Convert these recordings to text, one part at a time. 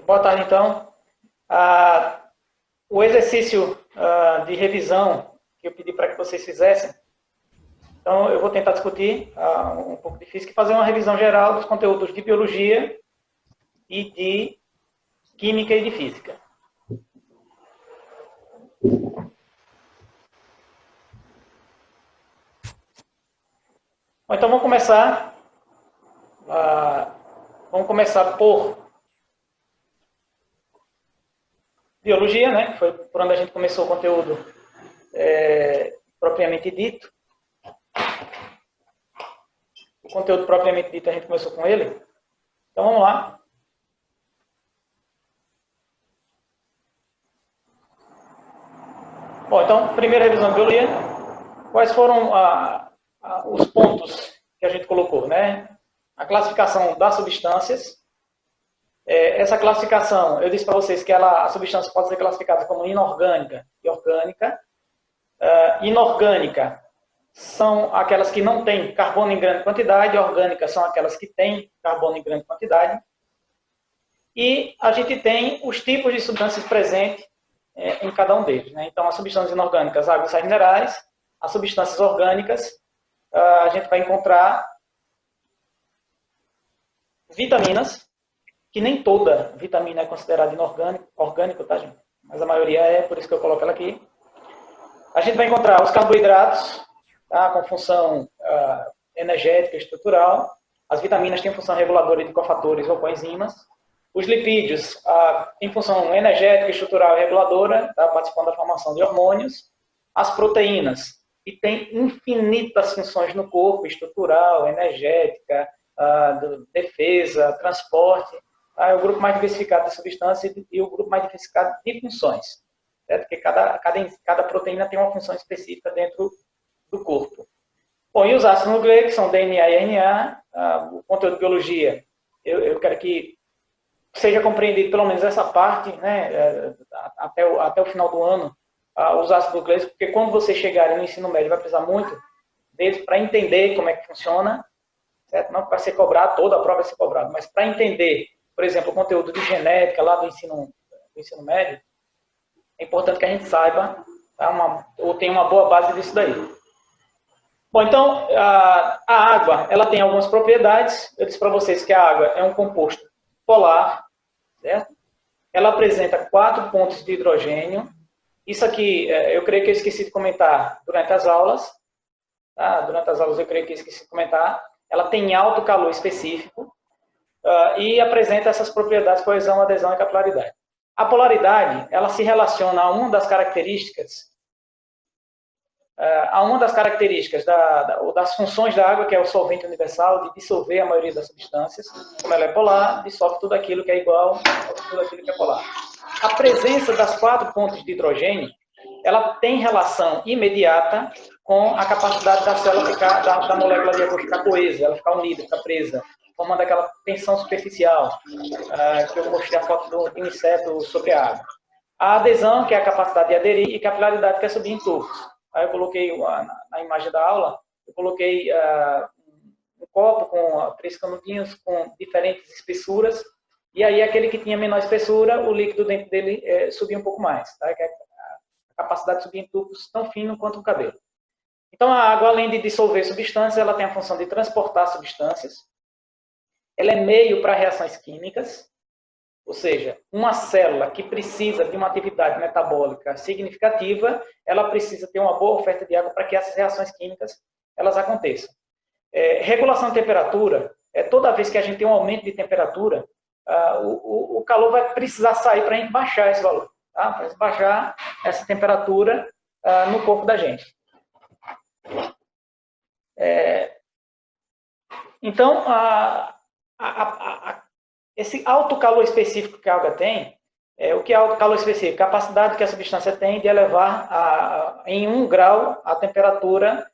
Boa tarde, então. O exercício de revisão que eu pedi para que vocês fizessem, então eu vou tentar discutir um pouco de física e fazer uma revisão geral dos conteúdos de biologia e de química e de física. Bom, então vamos começar por biologia, né? Que foi por onde a gente começou o conteúdo propriamente dito. O conteúdo propriamente dito a gente começou com ele. Então vamos lá. Bom, então, primeira revisão de biologia. Quais foram os pontos que a gente colocou, né? A classificação das substâncias. Essa classificação, eu disse para vocês que a substância pode ser classificada como inorgânica e orgânica. Inorgânica são aquelas que não têm carbono em grande quantidade, orgânicas são aquelas que têm carbono em grande quantidade. E a gente tem os tipos de substâncias presentes em cada um deles, né? Então, as substâncias inorgânicas, água e sais minerais. As substâncias orgânicas, a gente vai encontrar vitaminas, que nem toda vitamina é considerada orgânico, tá, gente? Mas a maioria é, por isso que eu coloco ela aqui. A gente vai encontrar os carboidratos, tá, com função energética e estrutural. As vitaminas têm função reguladora de cofatores ou coenzimas. Os lipídios têm função energética, estrutural e reguladora, tá, participando da formação de hormônios. As proteínas, que têm infinitas funções no corpo, estrutural, energética, defesa, transporte. É o grupo mais diversificado de substâncias e o grupo mais diversificado de funções. Certo? Porque cada proteína tem uma função específica dentro do corpo. Bom, e os ácidos nucleicos, que são DNA e RNA, o conteúdo de biologia, eu quero que seja compreendido pelo menos essa parte, né, até o final do ano, os ácidos nucleicos, porque quando você chegar no ensino médio vai precisar muito deles para entender como é que funciona, certo? Não para ser cobrado, toda a prova vai ser cobrada, mas para entender, por exemplo, o conteúdo de genética lá do ensino médio, é importante que a gente saiba, tá, ou tenha uma boa base disso daí. Bom, então, a água, ela tem algumas propriedades. Eu disse para vocês que a água é um composto polar, certo? Ela apresenta 4 pontos de hidrogênio. Isso aqui, eu creio que eu esqueci de comentar durante as aulas. Tá? Durante as aulas eu creio que eu esqueci de comentar. Ela tem alto calor específico e apresenta essas propriedades, coesão, adesão e capilaridade. A polaridade, ela se relaciona a uma das características das funções da água, que é o solvente universal, de dissolver a maioria das substâncias. Como ela é polar, dissolve tudo aquilo que é igual a tudo aquilo que é polar. A presença das 4 pontos de hidrogênio, ela tem relação imediata com a capacidade da célula da molécula de água ficar coesa, ela ficar unida, ficar presa, formando aquela tensão superficial, que eu mostrei a foto do inseto sobre a água. A adesão, que é a capacidade de aderir, e capilaridade, que é subir em tubos. Aí eu coloquei, na imagem da aula, eu coloquei um copo com 3 canudinhos com diferentes espessuras, e aí aquele que tinha menor espessura, o líquido dentro dele subia um pouco mais, tá? Que é a capacidade de subir em tubos tão fino quanto o cabelo. Então a água, além de dissolver substâncias, ela tem a função de transportar substâncias. Ela é meio para reações químicas, ou seja, uma célula que precisa de uma atividade metabólica significativa, ela precisa ter uma boa oferta de água para que essas reações químicas elas aconteçam. Regulação de temperatura, toda vez que a gente tem um aumento de temperatura, o calor vai precisar sair para a gente baixar esse valor, tá? Para baixar essa temperatura no corpo da gente. Então, esse alto calor específico que a água tem, o que é alto calor específico? Capacidade que a substância tem de elevar em 1 grau a temperatura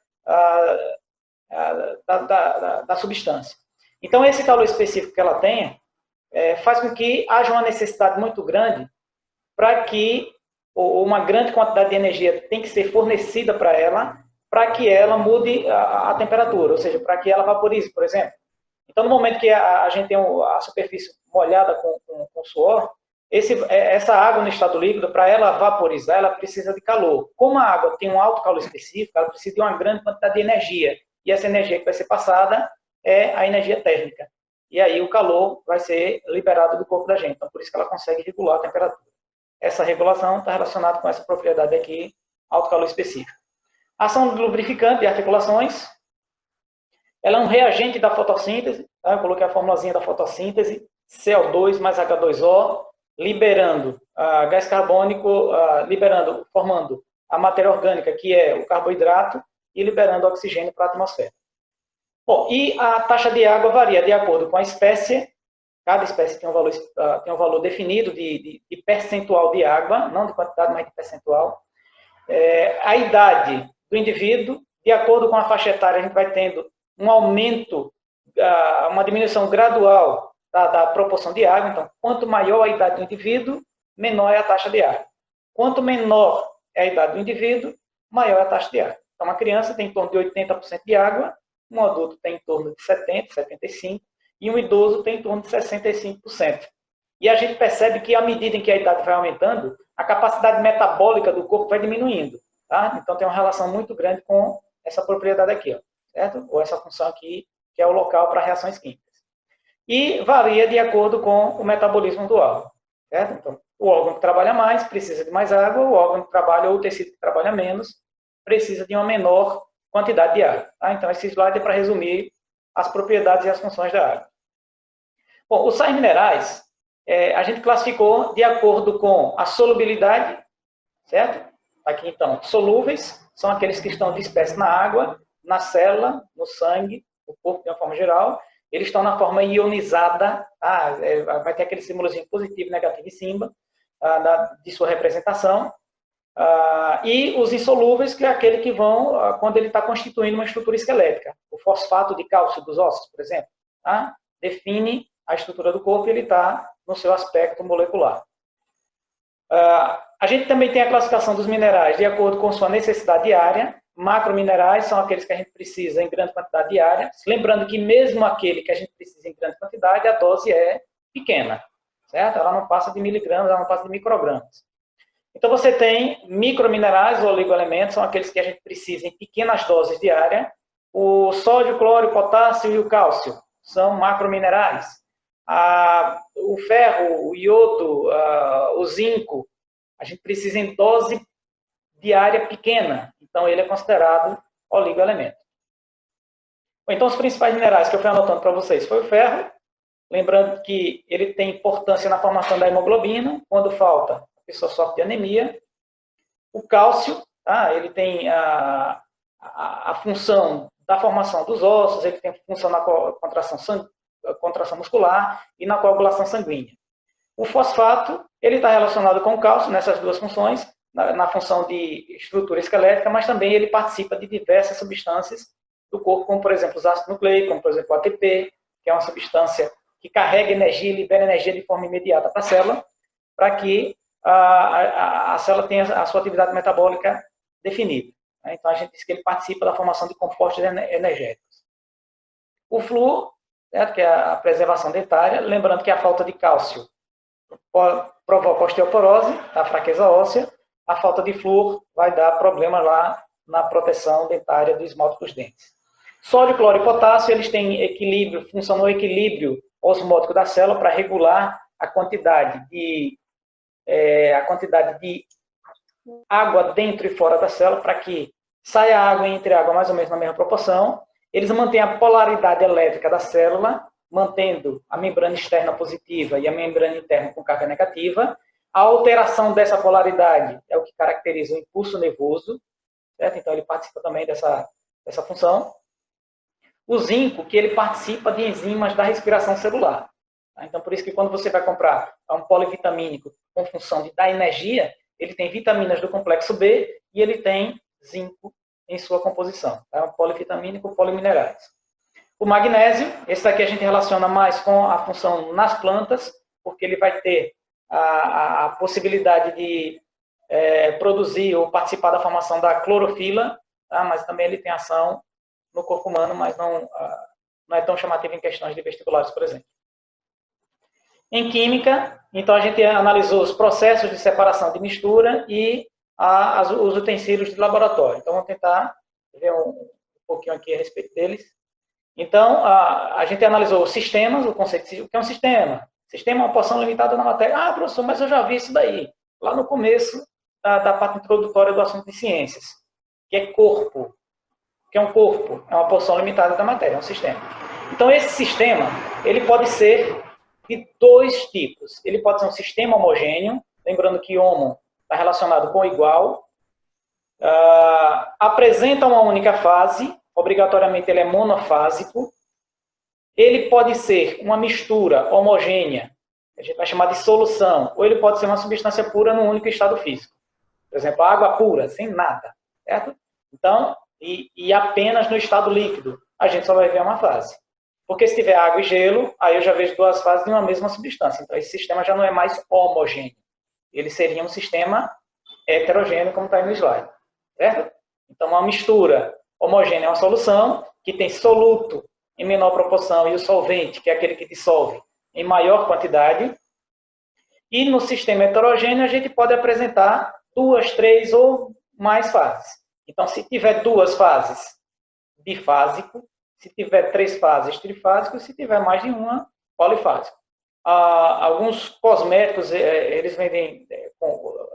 da substância. Então, esse calor específico que ela tem faz com que haja uma necessidade muito grande para que uma grande quantidade de energia tem que ser fornecida para que ela mude a temperatura, ou seja, para que ela vaporize, por exemplo. Então, no momento que a gente tem a superfície molhada com suor, essa água no estado líquido, para ela vaporizar, ela precisa de calor. Como a água tem um alto calor específico, ela precisa de uma grande quantidade de energia. E essa energia que vai ser passada é a energia térmica. E aí o calor vai ser liberado do corpo da gente. Então, por isso que ela consegue regular a temperatura. Essa regulação está relacionada com essa propriedade aqui, alto calor específico. Ação do lubrificante de articulações. Ela é um reagente da fotossíntese. Tá? Eu coloquei a formulazinha da fotossíntese. CO2 mais H2O, liberando gás carbônico, formando a matéria orgânica, que é o carboidrato, e liberando oxigênio para a atmosfera. Bom, e a taxa de água varia de acordo com a espécie. Cada espécie tem um valor definido de percentual de água, não de quantidade, mas de percentual. A idade do indivíduo, de acordo com a faixa etária, a gente vai tendo um aumento, uma diminuição gradual da proporção de água. Então, quanto maior a idade do indivíduo, menor é a taxa de água. Quanto menor é a idade do indivíduo, maior é a taxa de água. Então, uma criança tem em torno de 80% de água, um adulto tem em torno de 70%, 75%, e um idoso tem em torno de 65%. E a gente percebe que, à medida em que a idade vai aumentando, a capacidade metabólica do corpo vai diminuindo. Tá? Então, tem uma relação muito grande com essa propriedade aqui, ó, certo? Ou essa função aqui, que é o local para reações químicas. E varia de acordo com o metabolismo do órgão, certo? Então, o órgão que trabalha mais precisa de mais água, o órgão que trabalha, ou o tecido que trabalha menos, precisa de uma menor quantidade de água. Tá? Então, esse slide é para resumir as propriedades e as funções da água. Bom, os sais minerais, a gente classificou de acordo com a solubilidade, certo? Aqui, então, solúveis são aqueles que estão dispersos na água, na célula, no sangue, no corpo de uma forma geral. Eles estão na forma ionizada, vai ter aquele símbolozinho positivo, negativo em cima, de sua representação. E os insolúveis, que é aquele que vão, quando ele está constituindo uma estrutura esquelética. O fosfato de cálcio dos ossos, por exemplo, tá? Define a estrutura do corpo e ele está no seu aspecto molecular. A gente também tem a classificação dos minerais de acordo com sua necessidade diária. Macrominerais são aqueles que a gente precisa em grande quantidade diária. Lembrando que mesmo aquele que a gente precisa em grande quantidade, a dose é pequena, certo? Ela não passa de miligramas, ela não passa de microgramas. Então, você tem microminerais ou oligoelementos, são aqueles que a gente precisa em pequenas doses diárias. O sódio, cloro, o potássio e o cálcio são macrominerais. O ferro, o iodo, o zinco, a gente precisa em dose diária pequena. Então, ele é considerado oligoelemento. Então, os principais minerais que eu fui anotando para vocês foi o ferro. Lembrando que ele tem importância na formação da hemoglobina. Quando falta, a pessoa sofre de anemia. O cálcio, ele tem a função da formação dos ossos, ele tem função na contração muscular e na coagulação sanguínea. O fosfato, ele está relacionado com o cálcio, nessas duas funções, na função de estrutura esquelética, mas também ele participa de diversas substâncias do corpo, como, por exemplo, os ácidos nucleicos, como, por exemplo, o ATP, que é uma substância que carrega energia e libera energia de forma imediata para a célula, para que a célula tenha a sua atividade metabólica definida. Então, a gente diz que ele participa da formação de compostos energéticos. O flúor, certo? Que é a preservação dentária, lembrando que a falta de cálcio provoca osteoporose, a fraqueza óssea. A falta de flúor vai dar problema lá na proteção dentária do esmalte dos dentes. Sódio, cloro e potássio, eles têm equilíbrio, funcionam no equilíbrio osmótico da célula para regular a quantidade de água dentro e fora da célula, para que saia água e entre água mais ou menos na mesma proporção. Eles mantêm a polaridade elétrica da célula, mantendo a membrana externa positiva e a membrana interna com carga negativa. A alteração dessa polaridade é o que caracteriza o impulso nervoso, certo? Então, ele participa também dessa função. O zinco, que ele participa de enzimas da respiração celular. Então, por isso que quando você vai comprar um polivitamínico com função de dar energia, ele tem vitaminas do complexo B e ele tem zinco em sua composição. É um polivitamínico poliminerais. O magnésio, esse daqui a gente relaciona mais com a função nas plantas, porque ele vai ter a possibilidade de produzir ou participar da formação da clorofila, tá? Mas também ele tem ação no corpo humano, mas não é tão chamativo em questões de vestibulares, por exemplo. Em química, então a gente analisou os processos de separação de mistura e os utensílios de laboratório. Então, vamos tentar ver um pouquinho aqui a respeito deles. Então, a gente analisou os sistemas, o conceito de o que é um sistema. Sistema é uma porção limitada na matéria. Ah, professor, mas eu já vi isso daí, lá no começo da parte introdutória do assunto de ciências, que é corpo. O que é um corpo? É uma porção limitada da matéria, é um sistema. Então, esse sistema, ele pode ser de dois tipos. Ele pode ser um sistema homogêneo, lembrando que homo está relacionado com igual, apresenta uma única fase, obrigatoriamente ele é monofásico. Ele pode ser uma mistura homogênea, a gente vai chamar de solução, ou ele pode ser uma substância pura num único estado físico. Por exemplo, água pura, sem nada, certo? Então, e apenas no estado líquido, a gente só vai ver uma fase. Porque se tiver água e gelo, aí eu já vejo duas fases de uma mesma substância. Então, esse sistema já não é mais homogêneo. Ele seria um sistema heterogêneo, como está aí no slide. Certo? Então, uma mistura homogênea é uma solução que tem soluto em menor proporção e o solvente, que é aquele que dissolve, em maior quantidade. E no sistema heterogêneo, a gente pode apresentar duas, três ou mais fases. Então, se tiver duas fases, bifásico. Se tiver três fases, trifásico. Se tiver mais de uma, polifásico. Alguns cosméticos, eles vendem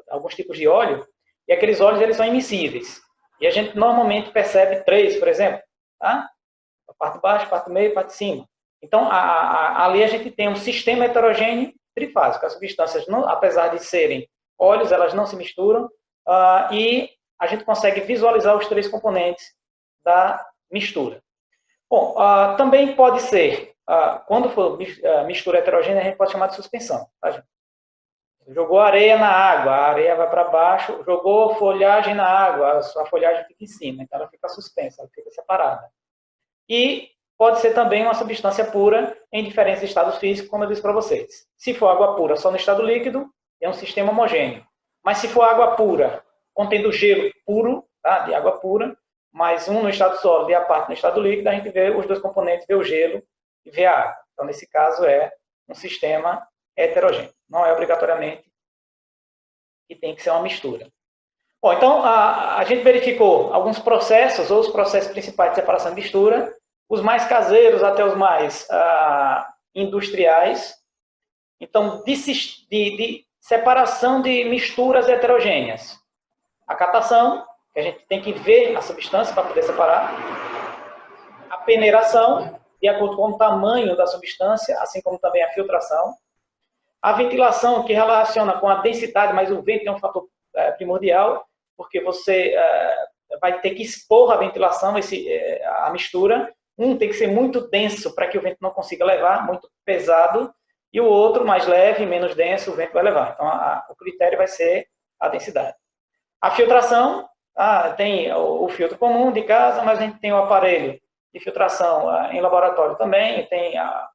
alguns tipos de óleo, e aqueles óleos eles são immiscíveis. E a gente normalmente percebe três, por exemplo. Tá? A parte de baixo, a parte do meio, a parte de cima. Então, ali a gente tem um sistema heterogêneo trifásico. As substâncias, não, apesar de serem óleos, elas não se misturam. E a gente consegue visualizar os três componentes da mistura. Bom, também pode ser, quando for mistura heterogênea, a gente pode chamar de suspensão. Tá, gente? Jogou areia na água, a areia vai para baixo, jogou folhagem na água, a folhagem fica em cima, então ela fica suspensa, ela fica separada. E pode ser também uma substância pura em diferentes estados físicos, como eu disse para vocês. Se for água pura só no estado líquido, é um sistema homogêneo. Mas se for água pura, contendo gelo puro, tá, de água pura, mais um no estado sólido e a parte no estado líquido, a gente vê os dois componentes, vê o gelo e vê a água. Então, nesse caso, é um sistema heterogêneo. Não é obrigatoriamente que tem que ser uma mistura. Bom, então, a gente verificou alguns processos, ou os processos principais de separação e mistura, os mais caseiros até os mais industriais. Então, de separação de misturas heterogêneas. A catação, que a gente tem que ver a substância para poder separar. A peneiração, de acordo com o tamanho da substância, assim como também a filtração. A ventilação, que relaciona com a densidade, mas o vento é um fator primordial, porque você vai ter que expor a ventilação, a mistura. Um tem que ser muito denso para que o vento não consiga levar, muito pesado, e o outro, mais leve, menos denso, o vento vai levar. Então, o critério vai ser a densidade. A filtração, tem o filtro comum de casa, mas a gente tem o aparelho de filtração em laboratório também, tem a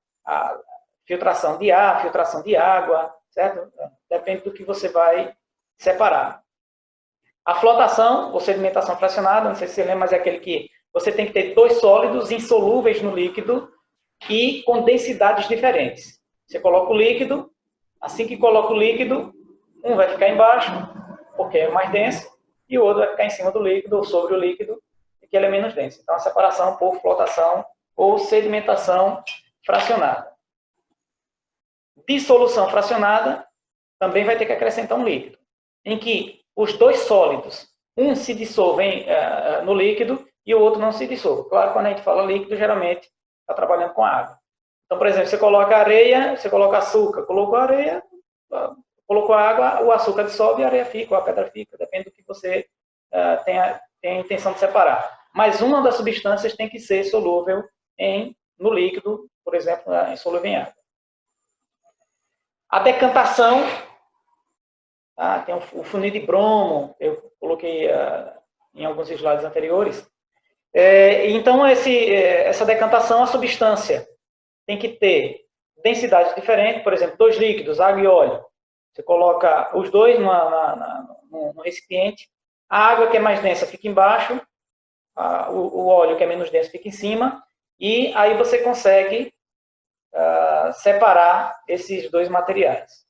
filtração de ar, filtração de água, certo? Depende do que você vai separar. A flotação, ou sedimentação fracionada, não sei se você lembra, mas é aquele que você tem que ter dois sólidos insolúveis no líquido e com densidades diferentes. Você coloca o líquido, assim que coloca o líquido, um vai ficar embaixo, porque é mais denso, e o outro vai ficar em cima do líquido ou sobre o líquido, que ele é menos denso. Então, a separação por flotação ou sedimentação fracionada. Dissolução fracionada, também vai ter que acrescentar um líquido, em que os dois sólidos, um se dissolve no líquido e o outro não se dissolve. Claro, quando a gente fala líquido, geralmente está trabalhando com água. Então, por exemplo, você coloca areia, você coloca açúcar, colocou areia, colocou água, o açúcar dissolve e a areia fica, ou a pedra fica, depende do que você tem a intenção de separar. Mas uma das substâncias tem que ser solúvel no líquido, por exemplo, insolúvel em água. A decantação, tem o funil de bromo, eu coloquei em alguns slides anteriores. Então, essa decantação, a substância tem que ter densidade diferente, por exemplo, dois líquidos, água e óleo. Você coloca os dois num recipiente, a água que é mais densa fica embaixo, o óleo que é menos denso fica em cima, e aí você consegue separar esses dois materiais.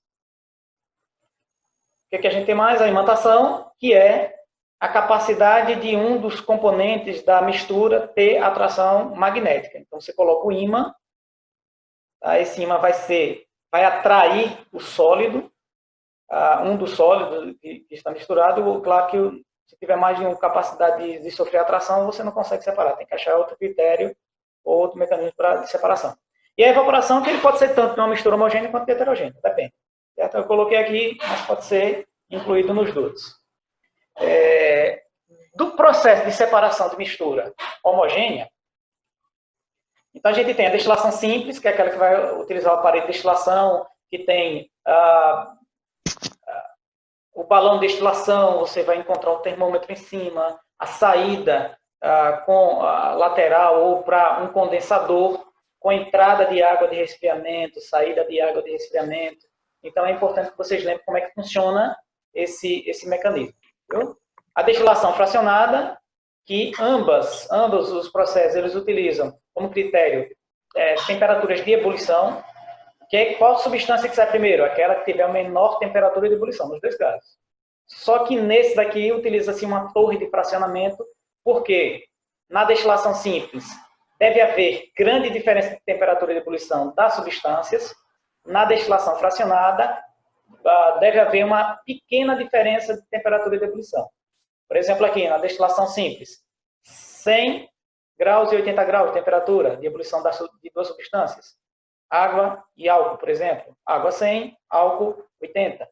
O que a gente tem mais? A imantação, que é a capacidade de um dos componentes da mistura ter atração magnética. Então, você coloca o ímã, tá? Esse ímã vai atrair o sólido, um dos sólidos que está misturado. Claro que se tiver mais de uma capacidade de sofrer atração, você não consegue separar. Tem que achar outro critério ou outro mecanismo de separação. E a evaporação, que ele pode ser tanto de uma mistura homogênea quanto de heterogênea, depende. Certo? Eu coloquei aqui, mas pode ser incluído nos dois. Do processo de separação de mistura homogênea, então a gente tem a destilação simples, que é aquela que vai utilizar o aparelho de destilação, que tem o balão de destilação, você vai encontrar um termômetro em cima, a saída com a lateral ou para um condensador, com entrada de água de resfriamento, saída de água de resfriamento. Então é importante que vocês lembrem como é que funciona esse mecanismo. Viu? A destilação fracionada, que ambos os processos eles utilizam como critério temperaturas de ebulição, que é qual substância que sai primeiro? Aquela que tiver a menor temperatura de ebulição, nos dois casos. Só que nesse daqui utiliza-se uma torre de fracionamento, porque na destilação simples deve haver grande diferença de temperatura de ebulição das substâncias. Na destilação fracionada deve haver uma pequena diferença de temperatura de ebulição. Por exemplo, aqui na destilação simples, 100 graus e 80 graus de temperatura de ebulição de duas substâncias. Água e álcool, por exemplo. Água 100, álcool 80.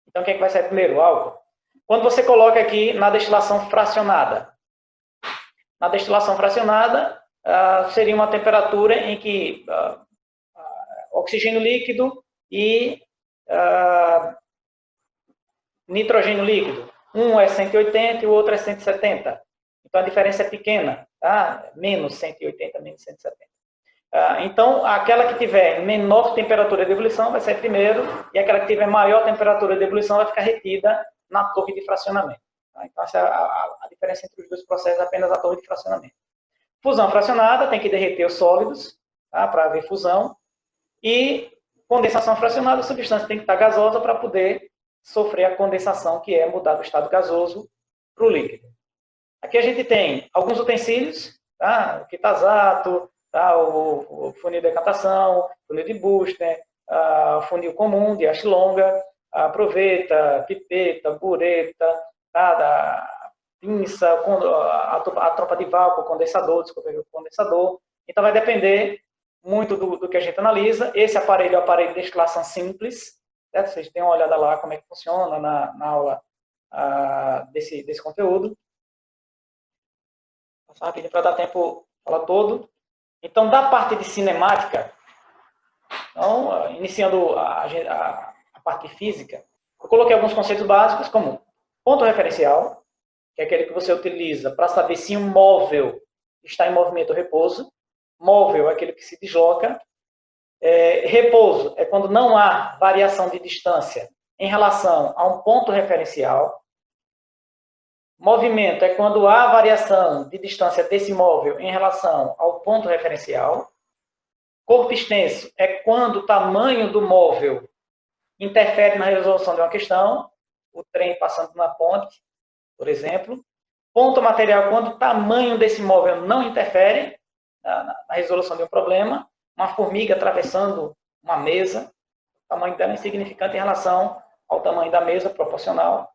Então, o que é que vai sair primeiro? O álcool. Quando você coloca aqui na destilação fracionada. Na destilação fracionada, seria uma temperatura em que oxigênio líquido e nitrogênio líquido. Um é 180 e o outro é 170. Então, a diferença é pequena. Tá? Menos 180, menos 170. Então, aquela que tiver menor temperatura de ebulição vai sair primeiro, e aquela que tiver maior temperatura de ebulição vai ficar retida na torre de fracionamento. Tá? Então, essa é a diferença entre os dois processos, apenas a torre de fracionamento. Fusão fracionada, tem que derreter os sólidos, tá? Para haver fusão. E condensação fracionada, a substância tem que estar gasosa para poder sofrer a condensação, que é mudar do estado gasoso para o líquido. Aqui a gente tem alguns utensílios, tá? O quitazato, tá? O funil de decantação, funil de Buchner, funil comum de haste longa, a proveta, pipeta, bureta, tá? Da pinça, a tropa de vácuo, condensador, condensador. Então vai depender muito do que a gente analisa. Esse aparelho é o aparelho de destilação simples, certo? Vocês têm uma olhada lá como é que funciona na aula desse conteúdo. Vou passar rapidinho para dar tempo de falar todo. Então, da parte de cinemática, então, iniciando a parte física, eu coloquei alguns conceitos básicos, como ponto referencial, que é aquele que você utiliza para saber se um móvel está em movimento ou repouso. Móvel é aquele que se desloca. Repouso é quando não há variação de distância em relação a um ponto referencial. Movimento é quando há variação de distância desse móvel em relação ao ponto referencial. Corpo extenso é quando o tamanho do móvel interfere na resolução de uma questão. O trem passando na ponte, por exemplo. Ponto material é quando o tamanho desse móvel não interfere na resolução de um problema. Uma formiga atravessando uma mesa, o tamanho dela é insignificante em relação ao tamanho da mesa, proporcional.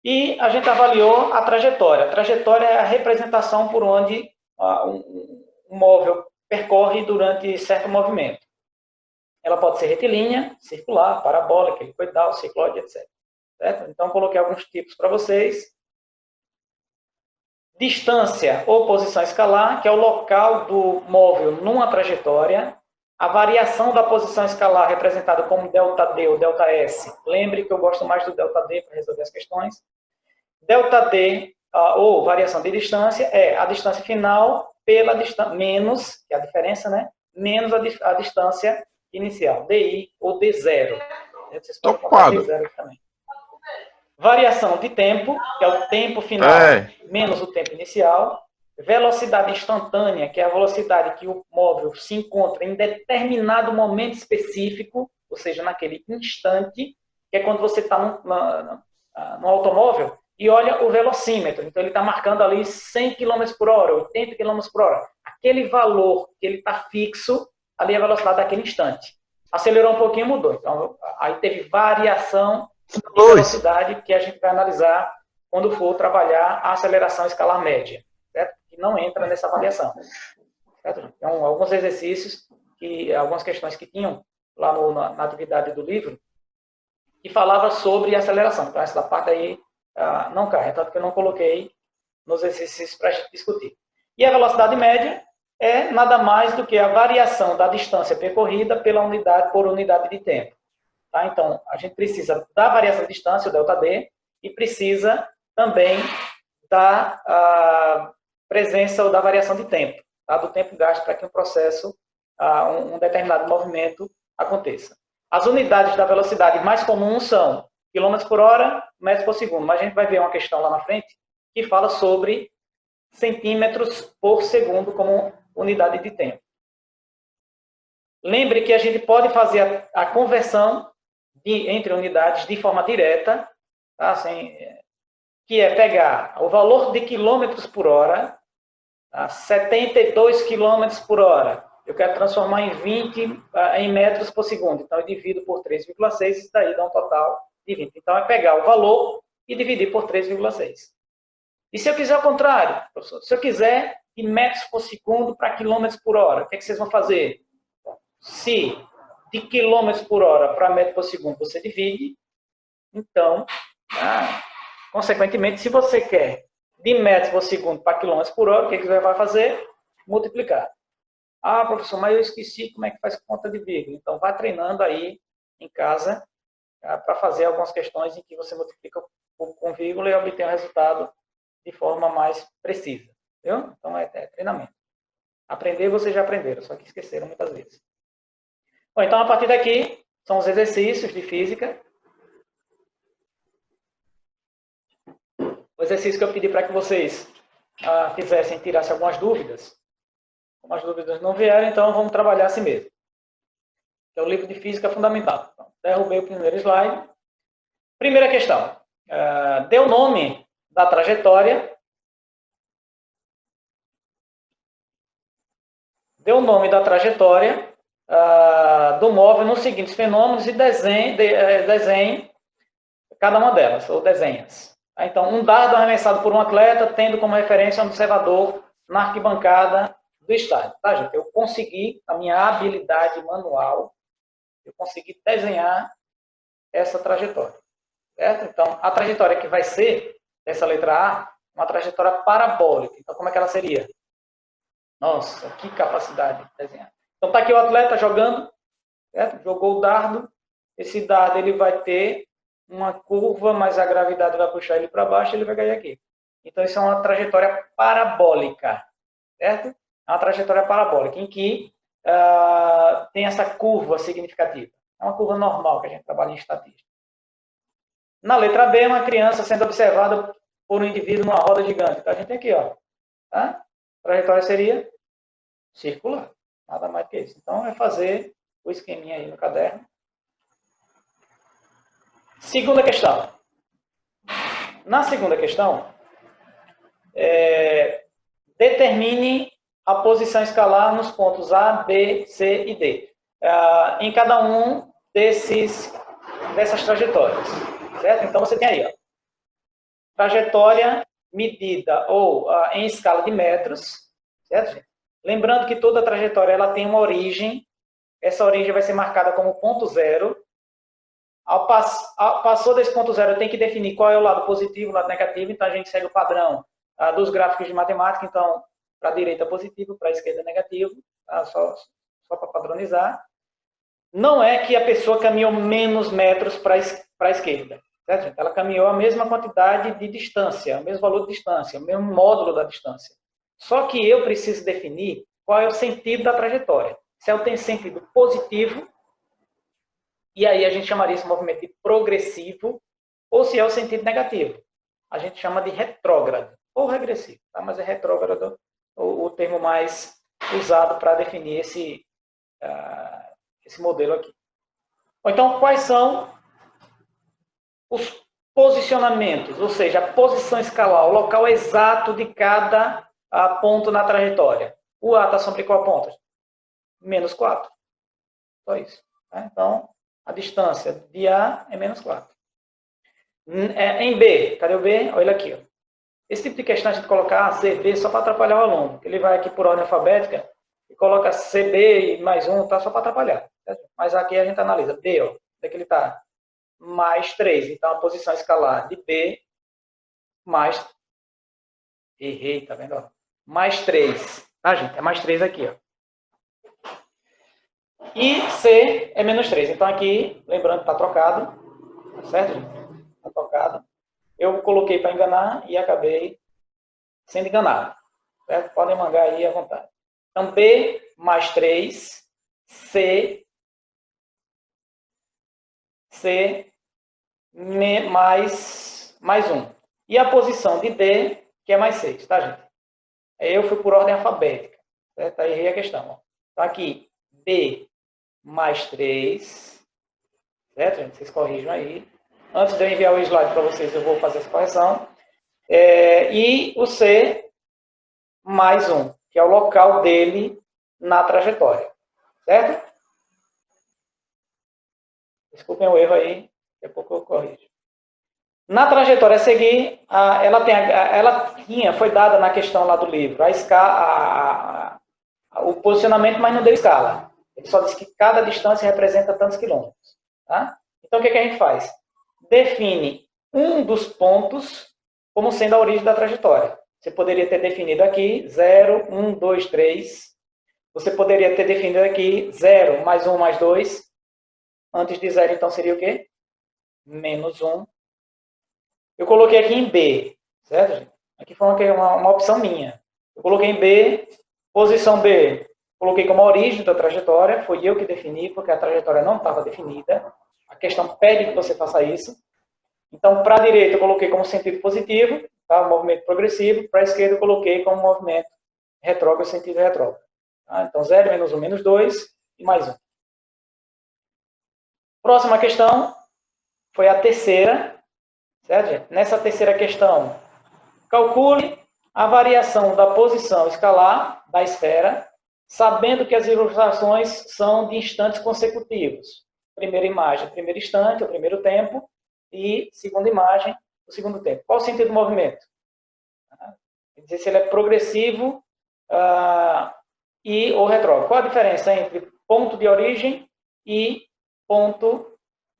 E a gente avaliou a trajetória. A trajetória é a representação por onde um móvel percorre durante certo movimento. Ela pode ser retilínea, circular, parabólica, helicoidal, cicloide, etc. Certo? Então, coloquei alguns tipos para vocês. Distância ou posição escalar, que é o local do móvel numa trajetória. A variação da posição escalar, representada como ΔD ou ΔS. Lembre que eu gosto mais do ΔD para resolver as questões. ΔD, ou variação de distância, é a distância final pela distância, menos, que é a diferença, né? Menos a distância inicial, DI ou D0. Vocês podem colocar D0 aqui também. Variação de tempo, que é o tempo final menos o tempo inicial. velocidade instantânea, que é a velocidade que o móvel se encontra em determinado momento específico, ou seja, naquele instante, que é quando você está no automóvel e olha o velocímetro. Então, ele está marcando ali 100 km por hora, 80 km por hora. Aquele valor que ele está fixo, ali é a velocidade daquele instante. Acelerou um pouquinho, mudou. Então, aí teve variação de velocidade que a gente vai analisar quando for trabalhar a aceleração escalar média, certo? Que não entra nessa avaliação. Certo? Então, alguns exercícios, algumas questões que tinham lá na atividade do livro, que falava sobre aceleração. Então, essa parte aí não cai, tanto que eu não coloquei nos exercícios para a gente discutir. E a velocidade média é nada mais do que a variação da distância percorrida por unidade de tempo. Tá? Então, a gente precisa da variação de distância, o ΔD, e precisa também da presença ou da variação de tempo, tá? Do tempo gasto para que um processo, um determinado movimento aconteça. As unidades da velocidade mais comuns são km por hora, metros por segundo, mas a gente vai ver uma questão lá na frente que fala sobre centímetros por segundo como unidade de tempo. Lembre que a gente pode fazer a conversão entre unidades de forma direta, tá? Assim, que é pegar o valor de quilômetros por hora, tá? 72 quilômetros por hora. Eu quero transformar em 20 em metros por segundo. Então, eu divido por 3,6, isso daí dá um total de 20. Então, é pegar o valor e dividir por 3,6. E se eu quiser o contrário, professor? Se eu quiser de metros por segundo para quilômetros por hora, o que vocês vão fazer? Se de quilômetros por hora para metro por segundo você divide, então, consequentemente, se você quer de metros por segundo para quilômetros por hora, o que você vai fazer? Multiplicar. Ah, professor, mas eu esqueci como é que faz conta de vírgula. Então, vai treinando aí em casa para fazer algumas questões em que você multiplica com vírgula e obtém o resultado de forma mais precisa. Entendeu? Então, é treinamento. Aprender, vocês já aprenderam, só que esqueceram muitas vezes. Bom, então, a partir daqui, são os exercícios de física. O exercício que eu pedi para que vocês fizessem, tirassem algumas dúvidas. Como as dúvidas não vieram, então vamos trabalhar assim mesmo. É o livro de Física Fundamental. Então, derrubei o primeiro slide. Primeira questão. Dê o nome da trajetória. Dê o nome da trajetória do móvel nos seguintes fenômenos e desenhe cada uma delas, ou desenhas. Então, um dardo arremessado por um atleta, tendo como referência um observador na arquibancada do estádio. Tá, gente? Eu consegui, a minha habilidade manual, eu consegui desenhar essa trajetória. Certo? Então, a trajetória que vai ser, dessa letra A, uma trajetória parabólica. Então, como é que ela seria? Nossa, que capacidade de desenhar. Então, está aqui o atleta jogando, certo? Jogou o dardo. Esse dardo ele vai ter uma curva, mas a gravidade vai puxar ele para baixo e ele vai cair aqui. Então, isso é uma trajetória parabólica, certo? É uma trajetória parabólica, em que tem essa curva significativa. É uma curva normal que a gente trabalha em estatística. Na letra B, uma criança sendo observada por um indivíduo numa roda gigante. Então, a gente tem aqui, ó. Tá? A trajetória seria circular. Nada mais que isso. Então, é fazer o esqueminha aí no caderno. Segunda questão. Na segunda questão, determine a posição escalar nos pontos A, B, C e D. Em cada um dessas trajetórias. Certo? Então, você tem aí, ó, trajetória medida ou em escala de metros. Certo, gente? Lembrando que toda trajetória ela tem uma origem. Essa origem vai ser marcada como ponto zero. Passou desse ponto zero, eu tenho que definir qual é o lado positivo, o lado negativo. Então, a gente segue o padrão dos gráficos de matemática. Então, para a direita positivo, para a esquerda negativo. Só para padronizar. Não é que a pessoa caminhou menos metros para a esquerda. Certo, gente? Ela caminhou a mesma quantidade de distância, o mesmo valor de distância, o mesmo módulo da distância. Só que eu preciso definir qual é o sentido da trajetória. Se ela tem sentido positivo, e aí a gente chamaria esse movimento de progressivo, ou se é o sentido negativo. A gente chama de retrógrado, ou regressivo, tá? Mas é retrógrado mais usado para definir esse modelo aqui. Então, quais são os posicionamentos, ou seja, a posição escalar, o local exato de cada ponto na trajetória? O A está sobre qual ponto? Menos 4. Só isso. Tá? Então, a distância de A é menos 4. Em B, cadê o B? Olha aqui. Ó. Esse tipo de questão a gente colocar C, B só para atrapalhar o aluno. Ele vai aqui por ordem alfabética e coloca CB e mais um, tá? Só para atrapalhar. Certo? Mas aqui a gente analisa. B, ó, onde é que ele está? Mais 3. Então, a posição escalar de B mais... Errei, tá vendo? Ó? Mais 3. Tá, gente? É mais 3 aqui, ó. E C é menos 3. Então, aqui, lembrando que está trocado. Tá certo, gente? Está trocado. Eu coloquei para enganar e acabei sendo enganado. Certo? Podem mandar aí à vontade. Então, B mais 3, C mais 1. E a posição de D, que é mais 6, tá, gente? Eu fui por ordem alfabética. Certo? Aí errei a questão. Ó. Então, aqui, B mais 3. Certo, gente? Vocês corrijam aí. Antes de eu enviar o slide para vocês, eu vou fazer essa correção. E o C mais 1, que é o local dele na trajetória. Certo? Desculpem o erro aí, daqui a pouco eu corrijo. Na trajetória a seguir, foi dada na questão lá do livro, o posicionamento, mas não deu escala. Ele só disse que cada distância representa tantos quilômetros. Tá? Então, o que a gente faz? Define um dos pontos como sendo a origem da trajetória. Você poderia ter definido aqui 0, 1, 2, 3. Você poderia ter definido aqui 0, mais 1, mais 2. Antes de 0, então, seria o quê? Menos 1. Eu coloquei aqui em B, certo, gente? Aqui foi uma opção minha. Eu coloquei em B, posição B, coloquei como origem da trajetória, foi eu que defini, porque a trajetória não estava definida. A questão pede que você faça isso. Então, para a direita, eu coloquei como sentido positivo, tá? Movimento progressivo. Para a esquerda, eu coloquei como movimento retrógrado, sentido retrógrado. Tá? Então, 0, menos 1, menos 2 e mais 1. Próxima questão foi a terceira. Certo, gente? Nessa terceira questão, calcule a variação da posição escalar da esfera, sabendo que as ilustrações são de instantes consecutivos. Primeira imagem, primeiro instante, o primeiro tempo, e segunda imagem, o segundo tempo. Qual o sentido do movimento? Quer dizer se ele é progressivo ou retrógrado. Qual a diferença entre ponto de origem e ponto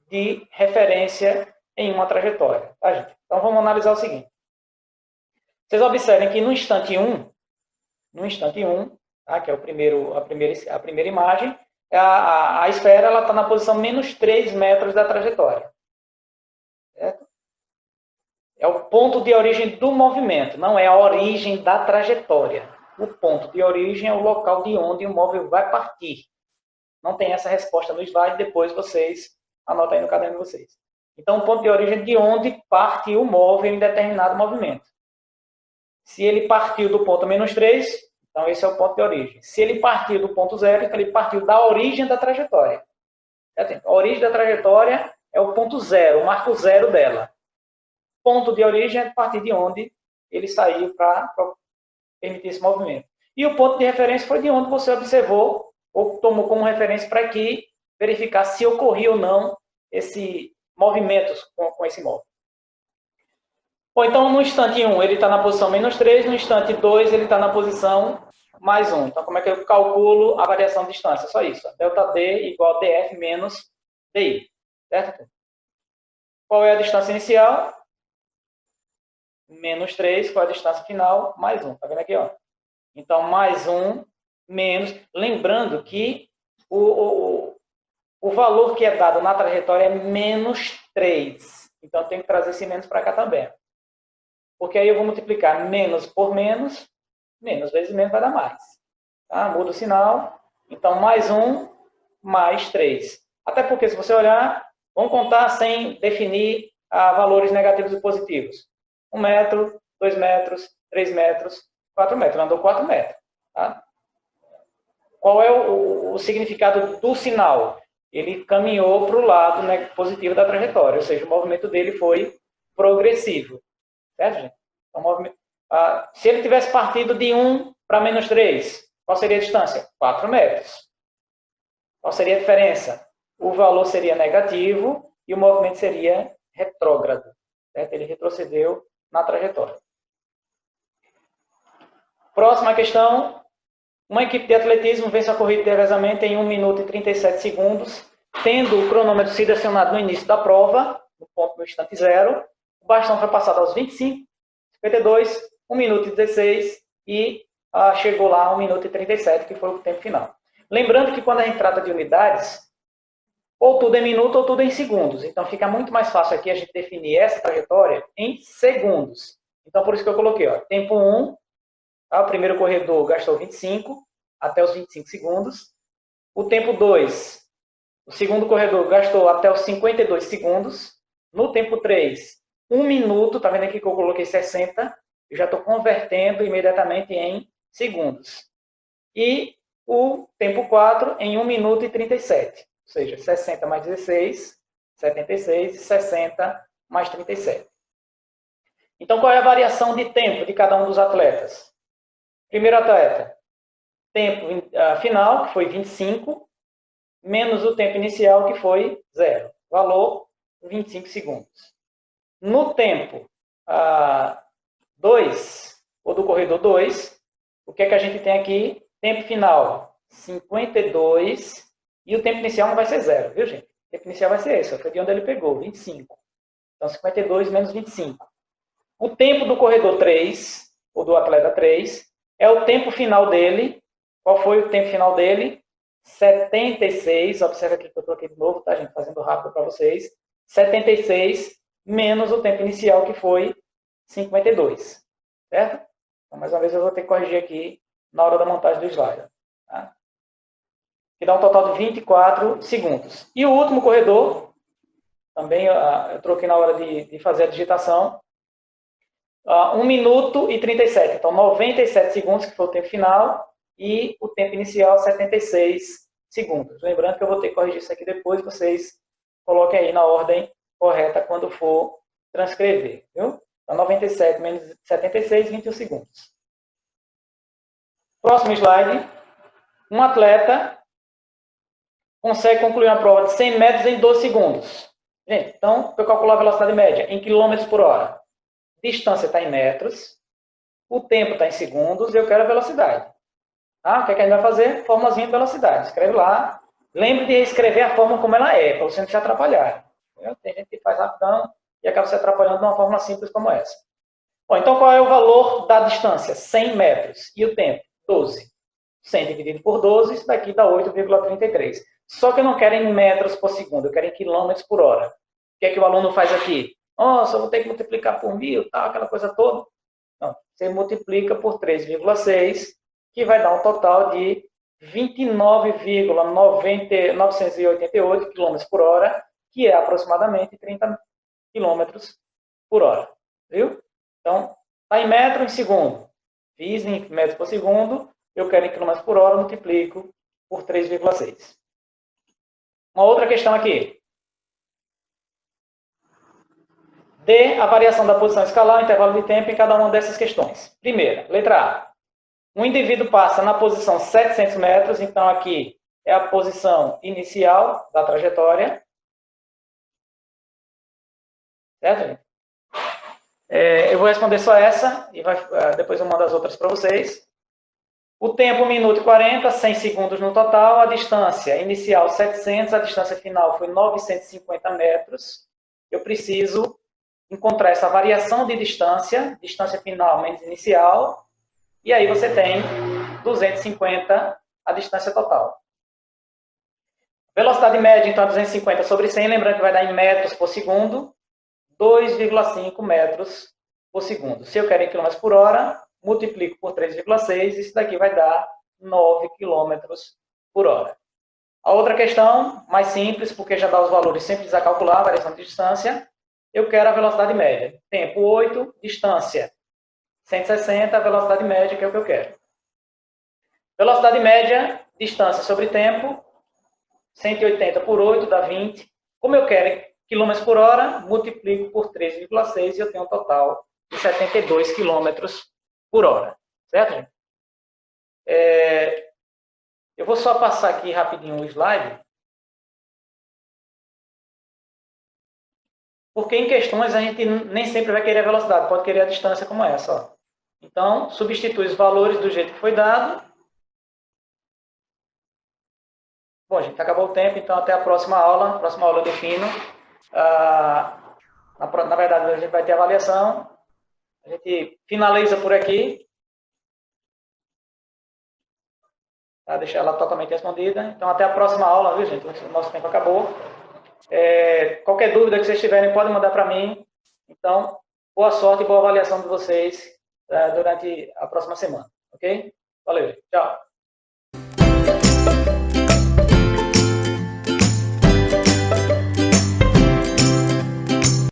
de referência em uma trajetória? Tá, gente? Então, vamos analisar o seguinte. Vocês observem que no instante 1, tá, que é a primeira imagem, a esfera está na posição menos 3 metros da trajetória. Certo? É o ponto de origem do movimento, não é a origem da trajetória. O ponto de origem é o local de onde o móvel vai partir. Não tem essa resposta no slide, depois vocês anotam aí no caderno de vocês. Então, o ponto de origem é de onde parte o móvel em determinado movimento. Se ele partiu do ponto menos 3, então esse é o ponto de origem. Se ele partiu do ponto 0, então ele partiu da origem da trajetória. A origem da trajetória é o ponto 0, o marco 0 dela. Ponto de origem é a partir de onde ele saiu para permitir esse movimento. E o ponto de referência foi de onde você observou ou tomou como referência para que verificar se ocorria ou não esse movimentos com esse móvel. Bom, então no instante 1 ele está na posição menos 3, no instante 2 ele está na posição mais 1. Então como é que eu calculo a variação de distância? Só isso. Delta D igual a DF menos DI. Certo? Qual é a distância inicial? Menos 3. Qual é a distância final? Mais 1. Está vendo aqui? Ó? Então mais 1 menos... Lembrando que o valor que é dado na trajetória é menos 3. Então eu tenho que trazer esse menos para cá também. Porque aí eu vou multiplicar menos por menos, menos vezes menos vai dar mais. Tá? Muda o sinal. Então, mais 1, mais 3. Até porque, se você olhar, vamos contar sem definir valores negativos e positivos. 1 metro, 2 metros, 3 metros, 4 metros. Andou 4 metros. Tá? Qual é o significado do sinal? Ele caminhou para o lado, né, positivo da trajetória, ou seja, o movimento dele foi progressivo. Certo, gente? Então, se ele tivesse partido de 1 para -3, qual seria a distância? 4 metros. Qual seria a diferença? O valor seria negativo e o movimento seria retrógrado. Certo? Ele retrocedeu na trajetória. Próxima questão. Uma equipe de atletismo vence a corrida de revezamento em 1 minuto e 37 segundos, tendo o cronômetro sido acionado no início da prova, no instante zero. O bastão foi passado aos 25, 52, 1 minuto e 16 e chegou lá a 1 minuto e 37, que foi o tempo final. Lembrando que quando a gente trata de unidades, ou tudo em minuto ou tudo em segundos. Então fica muito mais fácil aqui a gente definir essa trajetória em segundos. Então por isso que eu coloquei, ó, tempo 1, o primeiro corredor gastou 25, até os 25 segundos. O tempo 2, o segundo corredor gastou até os 52 segundos. No tempo 3, 1 minuto, tá vendo aqui que eu coloquei 60, eu já estou convertendo imediatamente em segundos. E o tempo 4 em 1 minuto e 37, ou seja, 60 mais 16, 76, e 60 mais 37. Então, qual é a variação de tempo de cada um dos atletas? Primeiro atleta, tempo final, que foi 25, menos o tempo inicial, que foi 0. Valor, 25 segundos. No tempo 2, ou do corredor 2, o que é que a gente tem aqui? Tempo final, 52, e o tempo inicial não vai ser 0, viu, gente? O tempo inicial vai ser esse, foi de onde ele pegou, 25. Então, 52 menos 25. O tempo do corredor 3, ou do atleta 3, é o tempo final dele. Qual foi o tempo final dele? 76, observa aqui que eu coloquei de novo, tá, gente? Fazendo rápido para vocês. 76 menos o tempo inicial, que foi 52. Certo? Então, mais uma vez, eu vou ter que corrigir aqui na hora da montagem do slide. Tá? Que dá um total de 24 segundos. E o último corredor, também eu troquei na hora de fazer a digitação, 1 minuto e 37. Então, 97 segundos, que foi o tempo final, e o tempo inicial, 76 segundos. Lembrando que eu vou ter que corrigir isso aqui depois, vocês coloquem aí na ordem correta quando for transcrever. Viu? Então, 97 menos 76, 21 segundos. Próximo slide. Um atleta consegue concluir uma prova de 100 metros em 12 segundos. Gente, então, eu calculo a velocidade média em quilômetros por hora. Distância está em metros, o tempo está em segundos e eu quero a velocidade. O que é que a gente vai fazer? Formulazinha de velocidade. Escreve lá. Lembre de escrever a fórmula como ela é, para você não se atrapalhar. Tem gente que faz rapidão e acaba se atrapalhando numa fórmula simples como essa. Bom, então, qual é o valor da distância? 100 metros. E o tempo? 12. 100 dividido por 12, isso daqui dá 8,33. Só que eu não quero em metros por segundo, eu quero em quilômetros por hora. O que é que o aluno faz aqui? Nossa, eu vou ter que multiplicar por 1000, tal, aquela coisa toda. Não, você multiplica por 3,6, que vai dar um total de 29,988 km por hora, que é aproximadamente 30 km por hora. Viu? Então, está em metro em segundo. Fiz em metros por segundo, eu quero em km por hora, multiplico por 3,6. Uma outra questão aqui. Dê a variação da posição escalar, intervalo de tempo em cada uma dessas questões. Primeira, letra A. Um indivíduo passa na posição 700 metros, então aqui é a posição inicial da trajetória. Certo, gente? Eu vou responder só essa, e depois eu mando as outras para vocês. O tempo, 1 minuto e 40, 100 segundos no total. A distância inicial, 700, a distância final foi 950 metros. Eu preciso encontrar essa variação de distância final menos inicial, e aí você tem 250 a distância total. Velocidade média, então, 250 sobre 100, lembrando que vai dar em metros por segundo, 2,5 metros por segundo. Se eu quero em quilômetros por hora, multiplico por 3,6, isso daqui vai dar 9 quilômetros por hora. A outra questão, mais simples, porque já dá os valores simples a calcular, a variação de distância. Eu quero a velocidade média. Tempo 8, distância 160, a velocidade média, que é o que eu quero. Velocidade média, distância sobre tempo, 180 por 8 dá 20. Como eu quero km por hora, multiplico por 3,6 e eu tenho um total de 72 km por hora. Certo? Eu vou só passar aqui rapidinho o slide. Porque em questões a gente nem sempre vai querer a velocidade, pode querer a distância como essa. Ó. Então, substitui os valores do jeito que foi dado. Bom, gente, acabou o tempo, então até a próxima aula. Próxima aula eu defino. Na verdade, a gente vai ter avaliação. A gente finaliza por aqui. Tá? Deixar ela totalmente respondida. Então, até a próxima aula, viu, gente? O nosso tempo acabou. Qualquer dúvida que vocês tiverem, podem mandar para mim. Então, boa sorte e boa avaliação de vocês durante a próxima semana. Ok? Valeu, tchau.